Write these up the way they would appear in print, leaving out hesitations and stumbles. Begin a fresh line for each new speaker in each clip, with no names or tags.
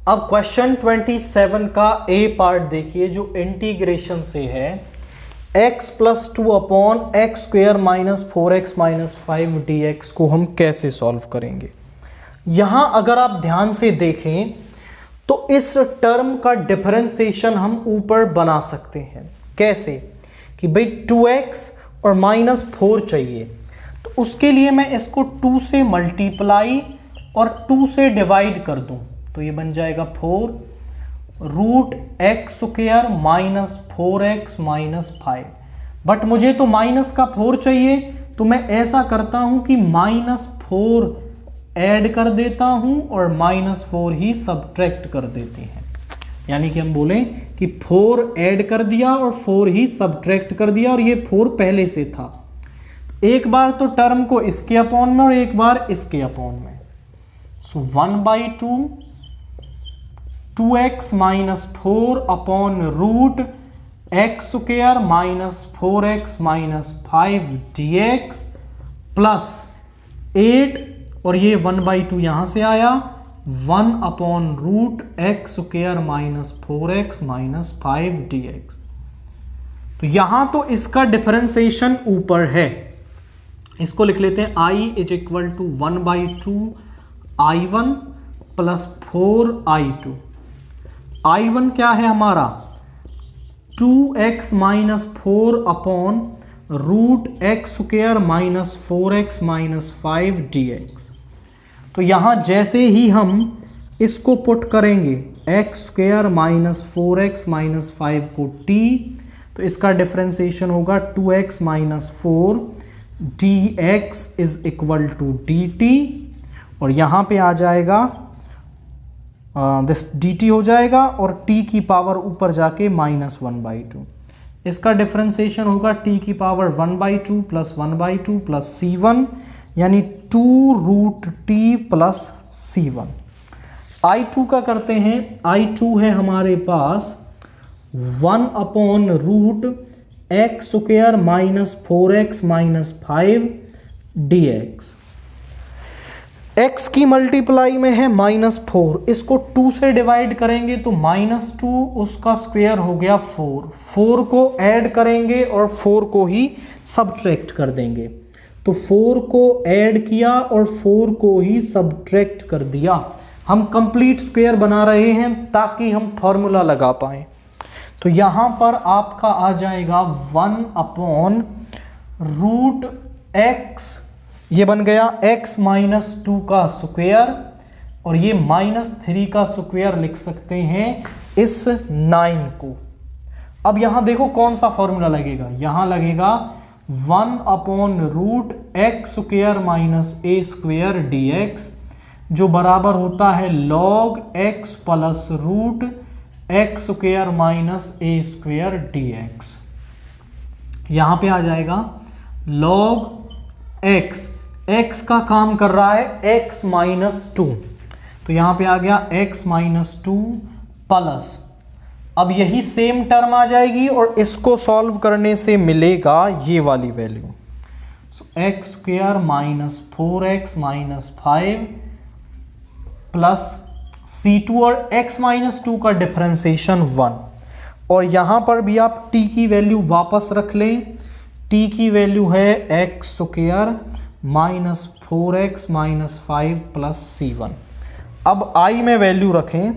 अब क्वेश्चन 27 का ए पार्ट देखिए जो इंटीग्रेशन से है। x plus 2 upon x square minus 4x minus 5 dx को हम कैसे सॉल्व करेंगे। यहां अगर आप ध्यान से देखें तो इस टर्म का डिफरेंशिएशन हम ऊपर बना सकते हैं। कैसे कि भाई 2x और माइनस 4 चाहिए, तो उसके लिए मैं इसको 2 से मल्टीप्लाई और 2 से डिवाइड कर दूं तो ये बन जाएगा 4 root x square minus 4x minus 5। But मुझे तो माइनस का 4 चाहिए, तो मैं ऐसा करता हूं कि माइनस 4 ऐड कर देता हूं और माइनस 4 ही सब्ट्रैक्ट कर देते हैं। यानी कि हम बोलें कि 4 ऐड कर दिया और 4 ही सब्ट्रैक्ट कर दिया, और ये 4 पहले से था। एक बार तो टर्म को इसके अपॉन में और एक बार इसके अपॉन में। So 1/2 2x minus 4 upon root x square minus 4x minus 5 dx plus 8, और ये 1/2 यहां से आया 1 upon root x square minus 4x minus 5 dx। तो यहां तो इसका डिफरेंशिएशन ऊपर है, इसको लिख लेते हैं i is equal to 1/2 i1 plus 4 i2। i1 क्या है हमारा 2x minus 4 upon root x square minus 4x minus 5 dx। तो यहां जैसे ही हम इसको पुट करेंगे x square minus 4x minus 5 को t, तो इसका डिफरेंशिएशन होगा 2x minus 4 dx is equal to dt, और यहां पे आ जाएगा दिस dt हो जाएगा और t की पावर ऊपर जाके माइनस 1/2। इसका डिफरेंशिएशन होगा t की पावर 1/2 प्लस 1/2 प्लस c1, यानी 2 root t plus c1। i2 का करते हैं। i2 है हमारे पास 1 upon root x square minus 4x minus 5 dx। x की मल्टीप्लाई में है माइनस 4, इसको 2 से डिवाइड करेंगे तो माइनस 2 उसका स्क्वायर हो गया 4 को ऐड करेंगे और 4 को ही सब्ट्रैक्ट कर देंगे। तो 4 को ऐड किया और 4 को ही सब्ट्रैक्ट कर दिया। हम कंप्लीट स्क्वायर बना रहे हैं ताकि हम फॉर्मूला लगा पाए। तो यहां पर आपका आ जाएगा 1 अपॉन रूट एक्स, ये बन गया x माइनस 2 का स्क्वायर, और ये माइनस 3 का स्क्वायर लिख सकते हैं इस 9 को। अब यहां देखो कौन सा फॉर्मूला लगेगा, यहां लगेगा 1 upon root X square minus A square dx, जो बराबर होता है log x plus root X square minus A square dx। यहां पे आ जाएगा log x का काम कर रहा है x माइनस 2, तो यहां पे आ गया x माइनस 2 प्लस, अब यही सेम टर्म आ जाएगी और इसको सॉल्व करने से मिलेगा ये वाली value. So X square minus 4x minus 5 plus c2, और x माइनस 2 का डिफरेंशिएशन 1, और यहां पर भी आप t की वैल्यू वापस रख लें। t की वैल्यू है x square minus 4x minus 5 plus c1। अब i में वैल्यू रखें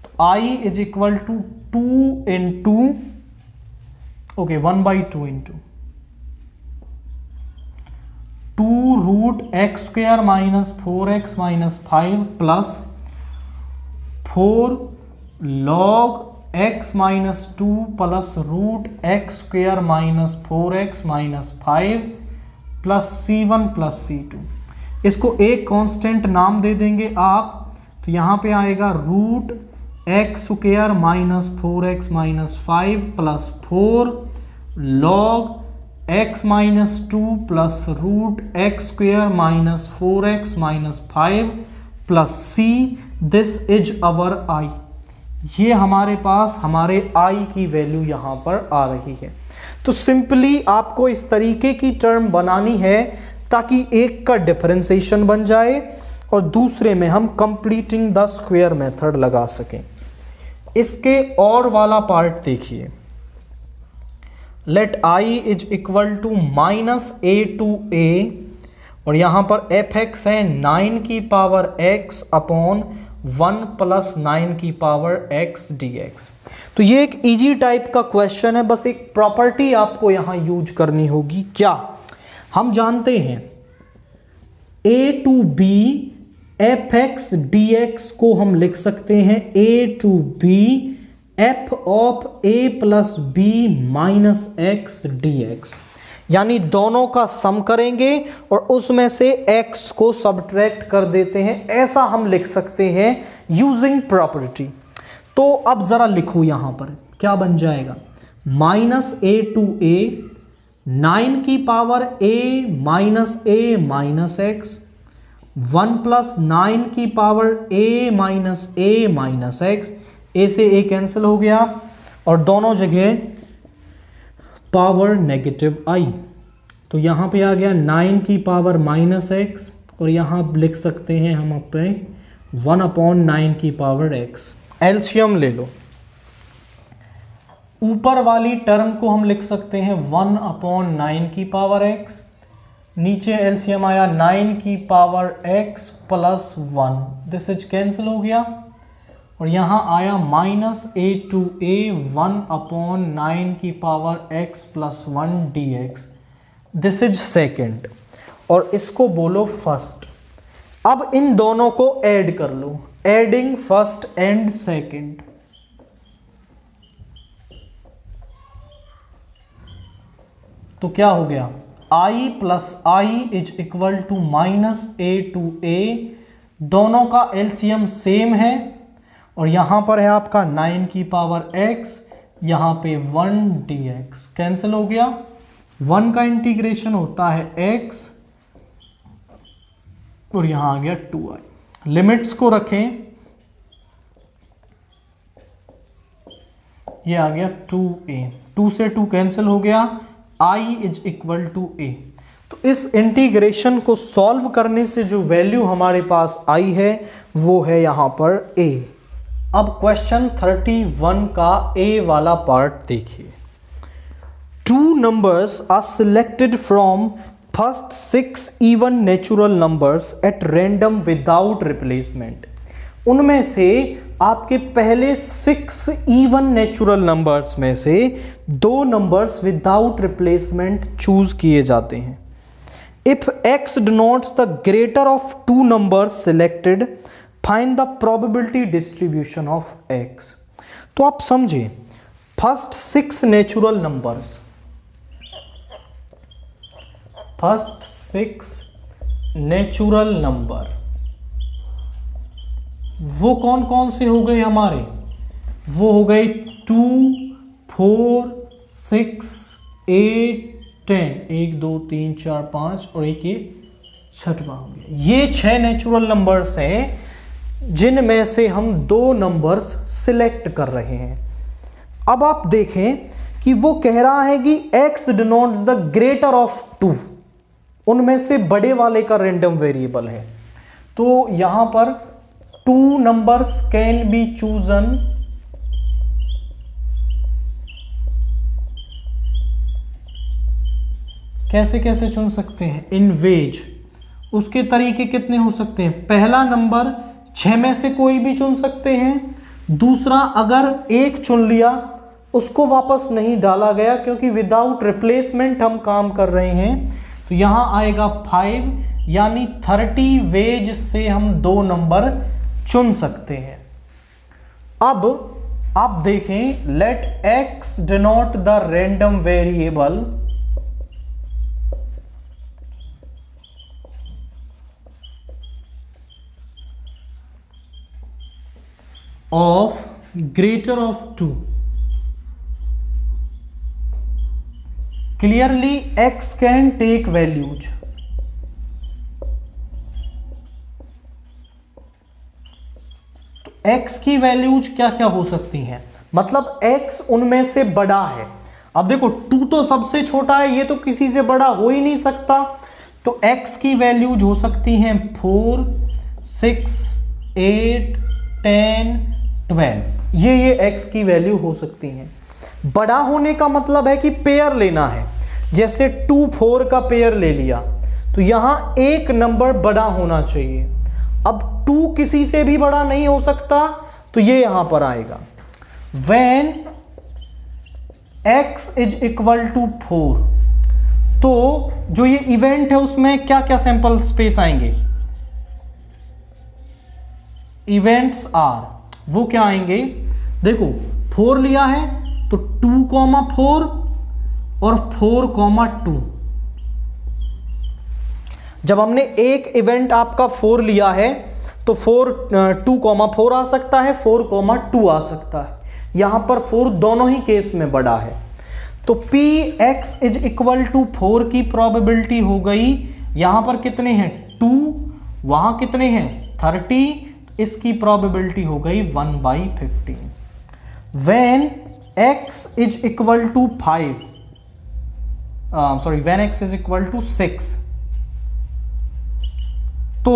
तो i is equal to 2 into 1/2 into 2 root x square minus 4x minus 5 plus 4 log x minus 2 plus root x square minus 4x minus 5 plus c1 plus c2। इसको एक constant नाम दे देंगे आप, तो यहां पे आएगा root x square minus 4x minus 5 plus 4 log x minus 2 plus root x square minus 4x minus 5 plus c, this is our i। ये हमारे पास हमारे i की वैल्यू यहां पर आ रही है। तो सिंपली आपको इस तरीके की टर्म बनानी है ताकि एक का डिफरेंशिएशन बन जाए और दूसरे में हम कंप्लीटिंग द स्क्वायर मेथड लगा सकें। इसके और वाला पार्ट देखिए, let I is equal to minus A to A, और यहां पर एफ एक्स है 9 की पावर x अपॉन 1 प्लस 9 की पावर x dx। तो ये एक इजी टाइप का क्वेश्चन है, बस एक प्रॉपर्टी आपको यहां यूज करनी होगी। क्या हम जानते हैं a to b f x d x को हम लिख सकते हैं a to b f of a plus b minus x d x, यानी दोनों का सम करेंगे और उसमें से x को सब्ट्रैक्ट कर देते हैं, ऐसा हम लिख सकते हैं यूजिंग प्रॉपर्टी। तो अब जरा लिखो यहां पर क्या बन जाएगा, माइनस ए टू ए 9 की power a minus x 1 plus 9 की power a minus x, a से a कैंसिल हो गया और दोनों जगह पावर नेगेटिव आई, तो यहां पे आ गया 9 की पावर माइनस एक्स और यहां लिख सकते हैं हम अपने 1 अपॉन 9 की पावर एक्स। एलसीएम ले लो, ऊपर वाली टर्म को हम लिख सकते हैं 1 अपॉन 9 की पावर एक्स, नीचे एलसीएम आया 9 की पावर एक्स प्लस 1, दिस इज कैंसिल हो गया और यहां आया minus A to a 1 upon 9 की power x plus 1 dx, this is second और इसको बोलो फर्स्ट। अब इन दोनों को ऐड कर लो, एडिंग फर्स्ट एंड सेकेंड, तो क्या हो गया i plus I is equal to minus A to A, दोनों का एलसीएम सेम है और यहां पर है आपका 9 की पावर x, यहां पे 1 dx कैंसिल हो गया, 1 का इंटीग्रेशन होता है x और यहां आ गया 2i। लिमिट्स को रखें, ये आ गया 2a, 2 से 2 कैंसिल हो गया, i is equal to a। तो इस इंटीग्रेशन को सॉल्व करने से जो वैल्यू हमारे पास आई है वो है यहां पर a। अब क्वेश्चन 31 का ए वाला पार्ट देखिए, 2 numbers are selected from first 6 even natural numbers at random without replacement। उनमें से आपके पहले 6 इवन नेचुरल नंबर्स में से 2 नंबर्स विदाउट रिप्लेसमेंट चूज किए जाते हैं। If x denotes the greater of 2 numbers selected, find the probability distribution of x। तो आप समझिए, first 6 natural numbers, first 6 natural number वो कौन कौन से हो गए हमारे, वो हो गए 2 4 6 8 10, 1 2 3 4 5 और एक ये छठवां हो गया। ये 6 नेचुरल नंबर्स हैं जिनमें से हम 2 नंबर्स सिलेक्ट कर रहे हैं। अब आप देखें कि वो कह रहा है कि x denotes the greater of 2, उनमें से बड़े वाले का रैंडम वेरिएबल है, तो यहां पर 2 नंबर्स कैन बी चूजन कैसे कैसे चुन सकते हैं, इन वेज। उसके तरीके कितने हो सकते हैं, पहला नंबर 6 में से कोई भी चुन सकते हैं, दूसरा अगर एक चुन लिया उसको वापस नहीं डाला गया क्योंकि विदाउट रिप्लेसमेंट हम काम कर रहे हैं, तो यहां आएगा 5, यानी 30 वेज से हम 2 नंबर चुन सकते हैं। अब आप देखें, let x denote the random variable of greater of 2, clearly x can take values, तो x की वैल्यूज क्या क्या हो सकती हैं, मतलब x उनमें से बड़ा है। अब देखो 2 तो सबसे छोटा है, ये तो किसी से बड़ा हो ही नहीं सकता, तो x की वैल्यूज हो सकती हैं 4 6, 8, 10, 12 ये x की वैल्यू हो सकती हैं। बड़ा होने का मतलब है कि पेयर लेना है, जैसे 2, 4 का पेयर ले लिया तो यहां एक नंबर बड़ा होना चाहिए। अब 2 किसी से भी बड़ा नहीं हो सकता तो ये यहां पर आएगा। When x is equal to 4, तो जो ये इवेंट है उसमें क्या क्या सैंपल स्पेस आएंगे, इवेंट्स आर, वो क्या आएंगे, देखो 4 लिया है तो 2,4 और 4,2। जब हमने एक इवेंट आपका 4 लिया है तो 2,4 आ सकता है, 4,2 आ सकता है। यहां पर 4 दोनों ही केस में बड़ा है, तो Px इज इक्वल टू 4 की प्रोबेबिलिटी हो गई, यहां पर कितने हैं 2, वहां कितने हैं 30, इसकी प्रोबेबिलिटी हो गई 1/15। When x is equal to 5, when x is equal to 6, तो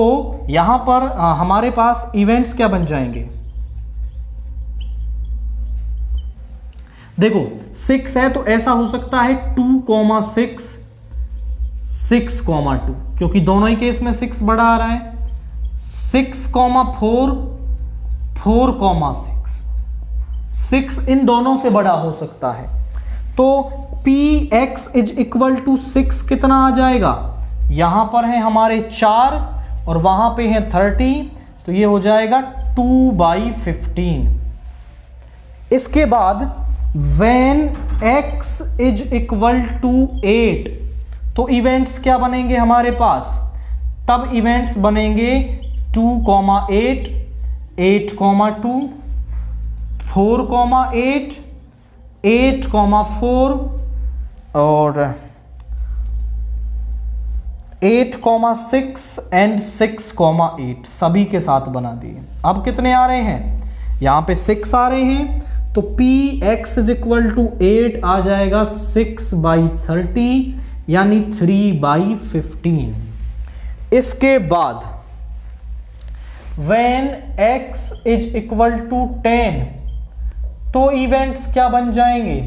यहां पर हमारे पास इवेंट्स क्या बन जाएंगे, देखो 6 है तो ऐसा हो सकता है 2,6, 6,2, क्योंकि दोनों ही केस में 6 बड़ा आ रहा है, 6,4, 4,6, 6 इन दोनों से बड़ा हो सकता है। तो Px इज इक्वल टू 6 कितना आ जाएगा, यहां पर है हमारे 4 और वहां पे है 30, तो ये हो जाएगा 2/15। इसके बाद when x is equal to 8, तो इवेंट्स क्या बनेंगे हमारे पास, तब इवेंट्स बनेंगे 2,8, 8,2, 4,8, 8,4 और 8,6 एंड 6,8 सभी के साथ बना दिए। अब कितने आ रहे हैं, यहां पे 6 आ रहे हैं, तो Px इज इक्वल टू 8 आ जाएगा 6/30 यानी 3/15। इसके बाद when x is equal to 10, तो इवेंट्स क्या बन जाएंगे,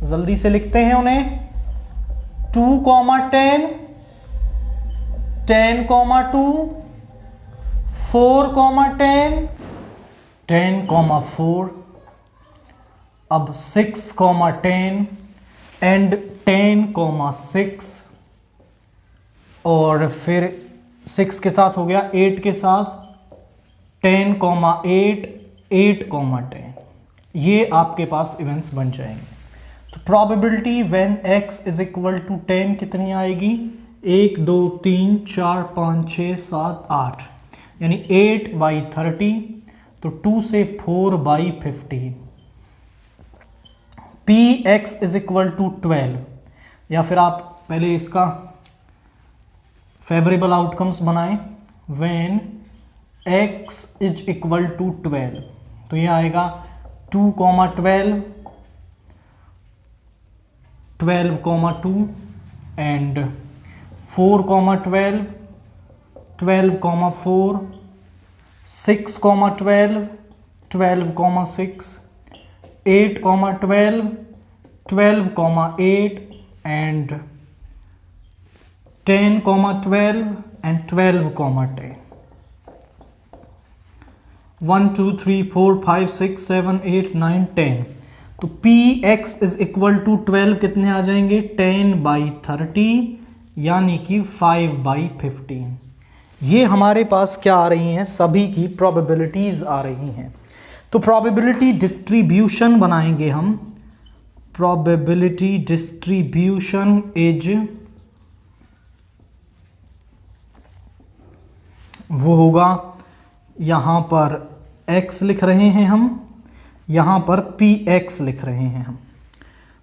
जल्दी से लिखते हैं उन्हें, 2,10, 10,2, 4,10, 10,4, अब 6,10 एंड 10,6 और फिर 6 के साथ हो गया 8 के साथ 10,8, 8,10, ये आपके पास इवेंट्स बन जाएंगे। तो probability when x is equal to 10 कितनी आएगी, 1, 2, 3, 4, 5, 6, 7, 8 यानी 8/30, तो 2 से 4/15। Px इज इक्वल टू 12, या फिर आप पहले इसका फेवरेबल आउटकम्स बनाएं, when x is equal to 12, तो ये आएगा 2,12, 12,2 एंड 4,12, 12,4, 6,12, 12,6, 8,12, 12,8 and 10,12 and 12,10. 1, 2, 3, 4, 5, 6, 7, 8, 9, 10. तो Px इज इक्वल टू 12 कितने आ जाएंगे, 10/30 यानी कि 5/15। ये हमारे पास क्या आ रही हैं, सभी की प्रोबेबिलिटीज आ रही हैं। तो प्रोबेबिलिटी डिस्ट्रीब्यूशन बनाएंगे हम, प्रोबेबिलिटी डिस्ट्रीब्यूशन इज, वो होगा यहां पर x लिख रहे हैं हम, यहां पर Px लिख रहे हैं हम।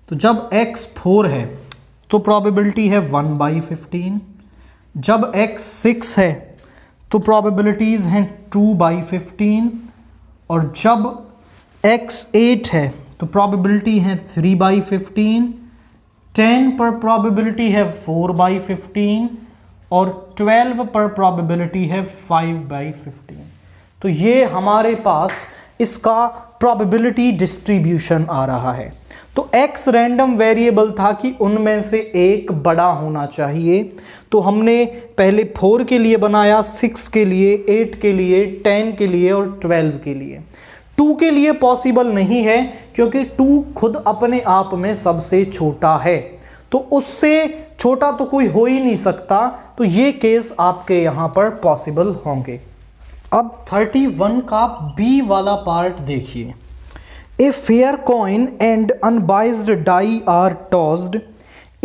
तो जब x 4 है तो प्रोबेबिलिटी है 1/15, जब x 6 है तो प्रोबेबिलिटीज हैं 2/15, और जब x 8 है तो प्रोबेबिलिटी है 3/15, 10 पर प्रोबेबिलिटी है 4/15, और 12 पर प्रोबेबिलिटी है 5/15। तो ये हमारे पास इसका प्रोबेबिलिटी डिस्ट्रीब्यूशन आ रहा है। तो x रैंडम वेरिएबल था कि उनमें से एक बड़ा होना चाहिए। तो हमने पहले 4 के लिए बनाया, 6 के लिए, 8 के लिए, 10 के लिए और 12 के लिए। 2 के लिए पॉसिबल नहीं है क्योंकि 2 खुद अपने आप में सबसे छोटा है, तो उससे छोटा तो कोई हो ही नहीं सकता। तो ये केस आपके यहां पर पॉसिबल होंगे। अब 31 का बी वाला पार्ट देखिए। A fair coin and unbiased die are tossed,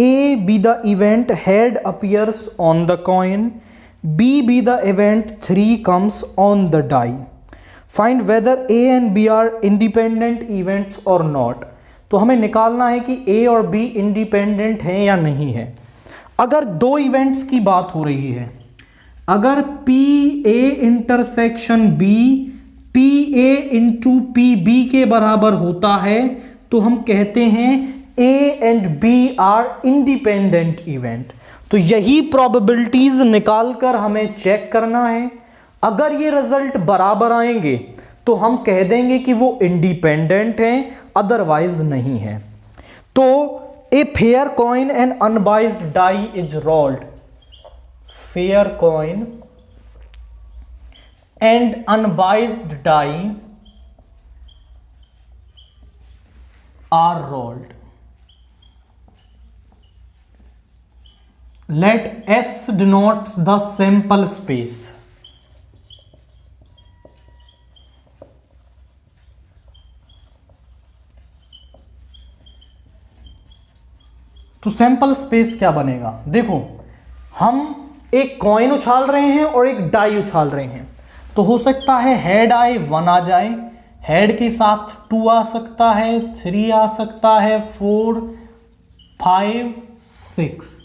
A be the event head appears on the coin, B be the event 3 comes on the die, find whether A and B are independent events और not. तो हमें निकालना है कि ए और be independent हैं या नहीं है। अगर दो इवेंट्स की बात हो रही है, अगर P A intersection B P A into P B के बराबर होता है तो हम कहते हैं A and B are independent event. तो यही प्रोबेबिलिटीज निकालकर हमें चेक करना है। अगर ये रिजल्ट बराबर आएंगे तो हम कह देंगे कि वो इंडिपेंडेंट हैं, अदरवाइज नहीं है। तो a fair coin and unbiased die is rolled, fair coin and unbiased die are rolled. Let S denotes the sample space. तो सैंपल स्पेस क्या बनेगा? देखो, हम एक कॉइन उछाल रहे हैं और एक डाई उछाल रहे हैं, तो हो सकता है हेड आए 1 आ जाए, हेड के साथ 2 आ सकता है, 3 आ सकता है, 4, 5, 6,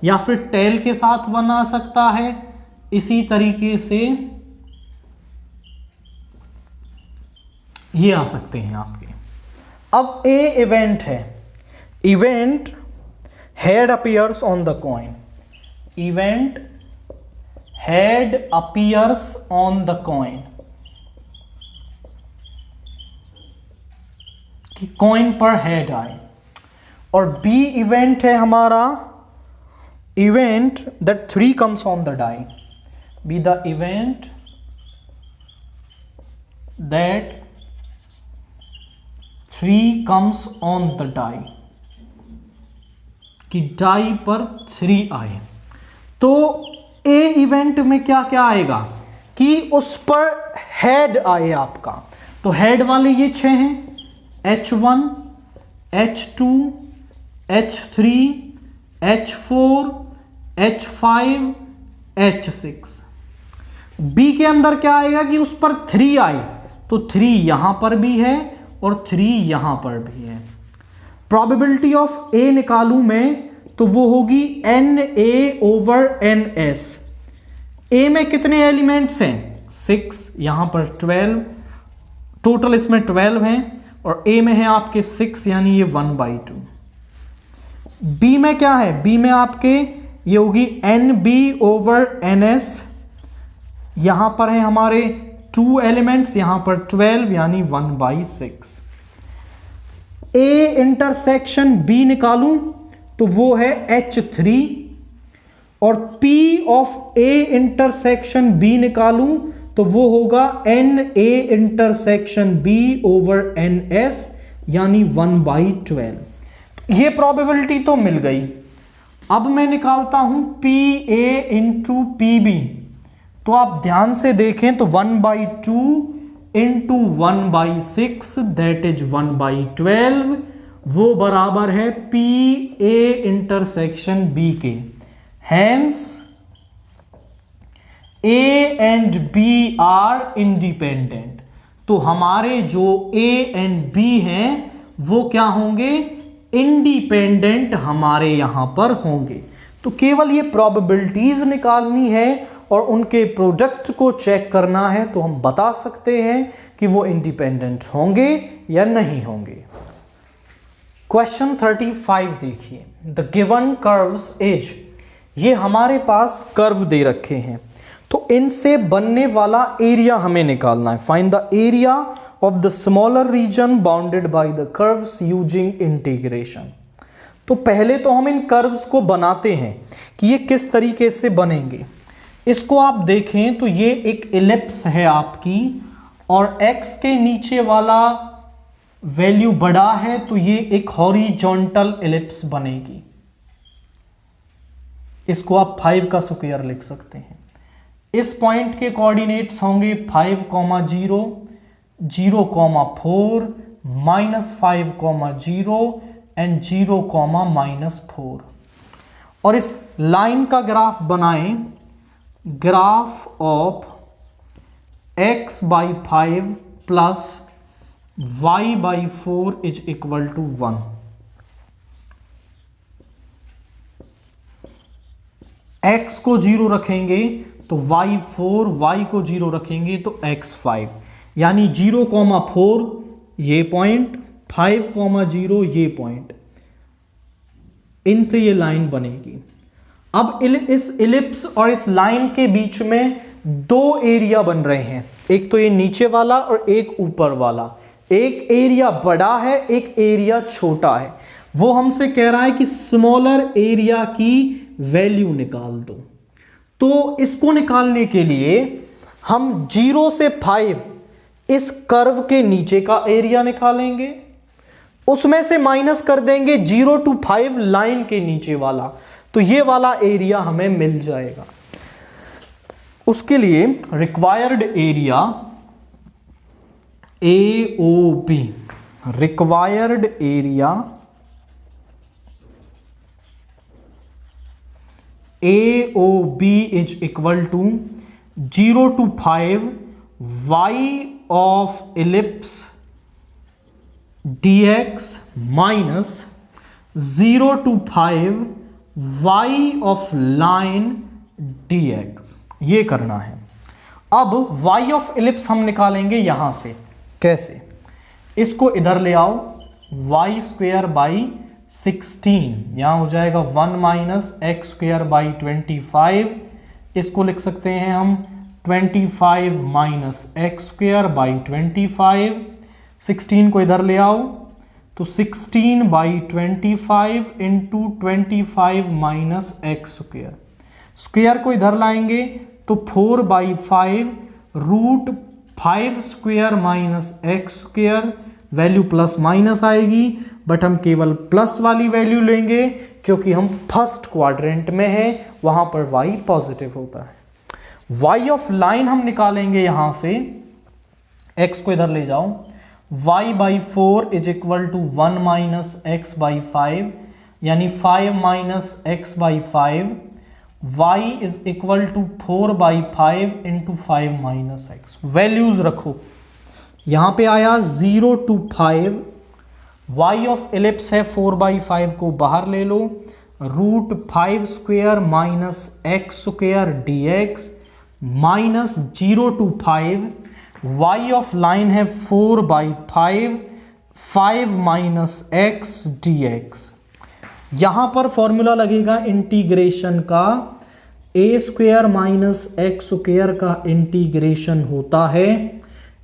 या फिर टेल के साथ 1 आ सकता है। इसी तरीके से ये आ सकते हैं आपके। अब ए इवेंट है, event head appears on the coin, event head appears on the coin, कि कॉइन पर हेड आए। और बी इवेंट है हमारा event that 3 comes on the die, B the event that 3 comes on the die, कि die पर 3 आए। तो ए इवेंट में क्या क्या आएगा कि उस पर हेड आए आपका। तो हेड वाले ये 6 हैं, H1, H2, H3, H4, H5, H6। B के अंदर क्या आएगा कि उस पर 3 आए, तो 3 यहां पर भी है और 3 यहां पर भी है। प्रोबेबिलिटी ऑफ ए निकालूं मैं तो वो होगी NA/NS। ए में कितने एलिमेंट्स हैं? 6, यहां पर 12, टोटल इसमें 12 हैं, और ए में है आपके 6 यानी ये 1/2। बी में क्या है? बी में आपके ये होगी NB/NS, यहां पर है हमारे 2 एलिमेंट्स, यहां पर 12 यानी 1/6। ए इंटरसेक्शन बी निकालूं तो वो है H3, और P of A intersection B निकालूं तो वो होगा NA इंटरसेक्शन B/NS यानी 1/12। ये प्रोबेबिलिटी तो मिल गई। अब मैं निकालता हूं PA इंटू PB। तो आप ध्यान से देखें तो 1/2 इंटू 1/6 दैट इज 1/12, वो बराबर है PA इंटरसेक्शन B के। Hence A and B are independent। तो हमारे जो A and B हैं वो क्या होंगे? इंडिपेंडेंट हमारे यहां पर होंगे। तो केवल ये प्रोबेबिलिटीज निकालनी है और उनके प्रोडक्ट को चेक करना है, तो हम बता सकते हैं कि वो इंडिपेंडेंट होंगे या नहीं होंगे। क्वेश्चन 35 देखिए। द गिवन कर्व्स इज ये हमारे पास कर्व दे रखे हैं, तो इनसे बनने वाला एरिया हमें निकालना है। Find the area of the smaller reason bounded by the curves using integration. तो पहले तो हम इन कर्व्स को बनाते हैं कि ये किस तरीके से बनेंगे। इसको आप देखें तो ये एक इलिप्स है आपकी, और x के नीचे वाला वैल्यू बड़ा है तो ये एक हॉरिजॉन्टल इलिप्स बनेगी। इसको आप 5 का स्क्वायर लिख सकते हैं। इस पॉइंट के कोऑर्डिनेट्स होंगे 5, 0, 0, 4, -5, 0 एंड 0, -4। और इस लाइन का ग्राफ बनाएं, graph of x/5 plus y/4 is equal to 1। x को 0 रखेंगे तो y4, y को 0 रखेंगे तो x5, यानी 0, 4 ये पॉइंट, 5, 0 ये पॉइंट, इनसे ये लाइन बनेगी। अब इस इलिप्स और इस लाइन के बीच में दो एरिया बन रहे हैं, एक तो ये नीचे वाला और एक ऊपर वाला। एक एरिया बड़ा है, एक एरिया छोटा है। वो हमसे कह रहा है कि स्मॉलर एरिया की वैल्यू निकाल दो। तो इसको निकालने के लिए हम 0 से 5 इस कर्व के नीचे का एरिया निकालेंगे, उसमें से माइनस कर देंगे 0 to 5 लाइन के नीचे वाला, तो ये वाला एरिया हमें मिल जाएगा। उसके लिए required area AOB, required area AOB is equal to 0 to 5 y of ellipse dx minus 0 to 5 y of line dx, ये करना है। अब y ऑफ इलिप्स हम निकालेंगे यहां से। कैसे? इसको इधर ले आओ, y² / 16, यहां हो जाएगा 1 - x² / 25। इसको लिख सकते हैं हम 25 - x² / 25। 16 को इधर ले आओ तो 16/25 इंटू 25 - x²। स्क्वायर को इधर लाएंगे तो 4/5 √5² - x²। वैल्यू प्लस माइनस आएगी, बट हम केवल प्लस वाली वैल्यू लेंगे क्योंकि हम फर्स्ट क्वाड्रेंट में हैं, वहां पर y पॉजिटिव होता है। y ऑफ लाइन हम निकालेंगे यहां से, x को इधर ले जाओ, y/4 is equal to 1 - x/5, यानी 5 - x/5। y is equal to 4/5 into 5 - x। Values रखो, यहां पे आया 0 to 5, y ऑफ इलिप्स है 4/5 को बाहर ले लो, √5² - x² dx minus 0 to 5, y of line है 4/5, 5 - x dx। यहां पर फॉर्मूला लगेगा इंटीग्रेशन का, a² - x² का इंटीग्रेशन होता है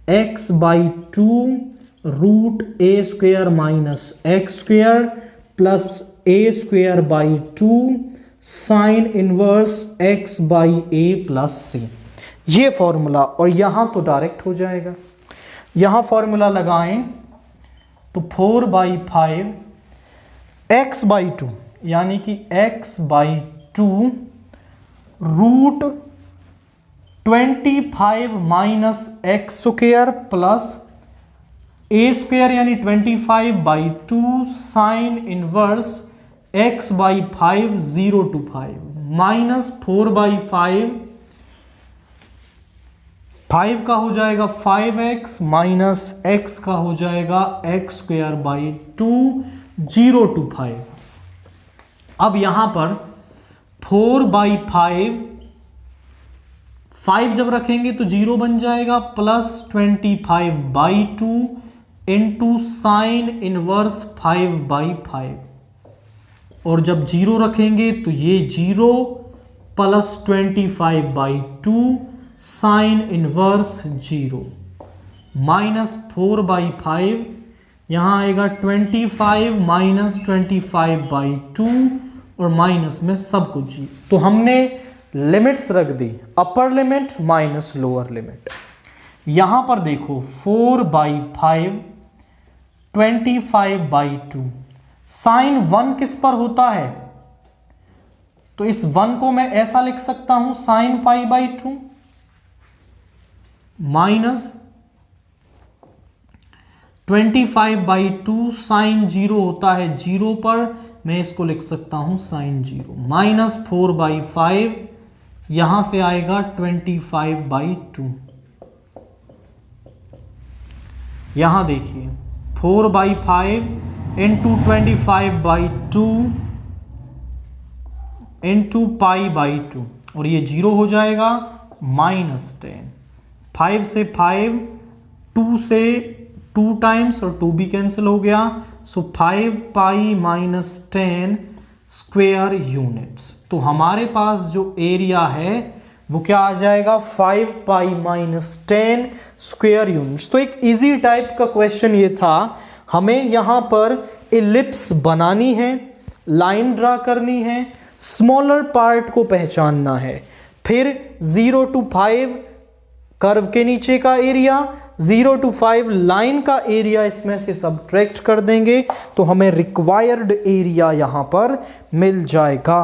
x/2 √a² - x² plus a²/2 sine inverse x/a plus c। ये फॉर्मूला, और यहां तो डायरेक्ट हो जाएगा। यहां फॉर्मूला लगाएं तो 4/5 x/2, यानी कि x/2 √25 - x² प्लस a² यानी 25/2 sine inverse x/5 0 to 5 minus 4/5, 5 का हो जाएगा 5x माइनस x का हो जाएगा x²/2 0 to 5। अब यहां पर 4/5, 5 जब रखेंगे तो 0 बन जाएगा, प्लस 25/2 इंटू साइन इनवर्स 5/5, और जब 0 रखेंगे तो ये 0 प्लस 25/2 साइन इनवर्स 0 माइनस 4/5, यहाँ आएगा 25 माइनस 25/2 और माइनस में सब कुछ 0। तो हमने लिमिट्स रख दी, upper limit minus lower limit. यहां पर देखो 4/5 25/2 साइन 1 किस पर होता है, तो इस 1 को मैं ऐसा लिख सकता हूं साइन π/2 माइनस 25/2 साइन 0 होता है 0 पर, मैं इसको लिख सकता हूं साइन 0 माइनस 4/5, यहां से आएगा 25/2। यहां देखिए 4/5 इंटू 25/2 इंटू π/2 और ये 0 हो जाएगा -10। 5 से 5, 2 से 2 टाइम्स और 2 भी कैंसिल हो गया, सो 5π - 10 स्क्वायर यूनिट्स। तो हमारे पास जो एरिया है वो क्या आ जाएगा 5π - 10 स्क्वायर यूनिट्स। तो एक इजी टाइप का क्वेश्चन ये था, हमें यहां पर इलिप्स बनानी है, लाइन ड्रा करनी है, स्मॉलर पार्ट को पहचानना है, फिर 0 to 5 कर्व के नीचे का एरिया, 0 to 5 लाइन का एरिया इसमें से सबट्रैक्ट कर देंगे तो हमें रिक्वायर्ड एरिया यहां पर मिल जाएगा।